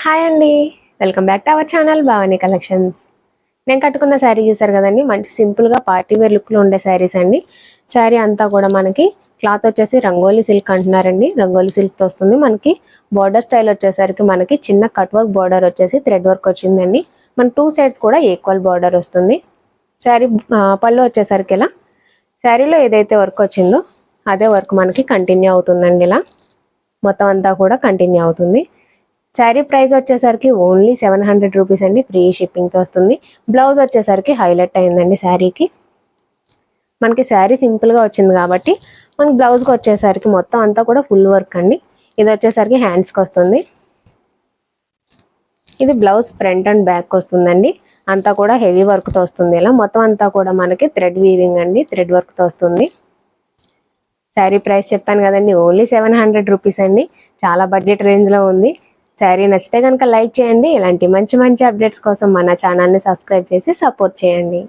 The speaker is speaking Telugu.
హాయ్ అండి, welcome back to our channel Bhavani collections. నేను కట్టుకున్న శారీ చూసారు కదండి, మంచి సింపుల్గా పార్టీ వేర్ లుక్లో ఉండే శారీస్ అండి. శారీ అంతా కూడా మనకి క్లాత్ వచ్చేసి రంగోలీ సిల్క్ అంటున్నారండి. రంగోలీ సిల్క్తో వస్తుంది. మనకి బార్డర్ స్టైల్ వచ్చేసరికి మనకి చిన్న కట్ వర్క్ బార్డర్ వచ్చేసి థ్రెడ్ వర్క్ వచ్చిందండి. మన టూ సైడ్స్ కూడా ఈక్వల్ బార్డర్ వస్తుంది. శారీ పళ్ళు వచ్చేసరికి ఇలా శారీలో ఏదైతే వర్క్ వచ్చిందో అదే వర్క్ మనకి కంటిన్యూ అవుతుందండి. ఇలా మొత్తం అంతా కూడా కంటిన్యూ అవుతుంది. శారీ ప్రైస్ వచ్చేసరికి ఓన్లీ 700 రూపీస్ అండి. ఫ్రీ షిప్పింగ్తో వస్తుంది. బ్లౌజ్ వచ్చేసరికి హైలైట్ అయిందండి శారీకి. మనకి శారీ సింపుల్గా వచ్చింది కాబట్టి మనకి బ్లౌజ్కి వచ్చేసరికి మొత్తం అంతా కూడా ఫుల్ వర్క్ అండి. ఇది వచ్చేసరికి హ్యాండ్స్కి వస్తుంది. ఇది బ్లౌజ్ ఫ్రంట్ అండ్ బ్యాక్ వస్తుందండి. అంతా కూడా హెవీ వర్క్తో వస్తుంది. ఇలా మొత్తం అంతా కూడా మనకి థ్రెడ్ వీవింగ్ అండి, థ్రెడ్ వర్క్తో వస్తుంది. శారీ ప్రైస్ చెప్పాను కదండి, ఓన్లీ 700 రూపీస్ అండి. చాలా బడ్జెట్ రేంజ్లో ఉంది. శారీ నచ్చితే కనుక లైక్ చేయండి. ఇలాంటి మంచి మంచి అప్డేట్స్ కోసం మన ఛానల్ని సబ్స్క్రైబ్ చేసి సపోర్ట్ చేయండి.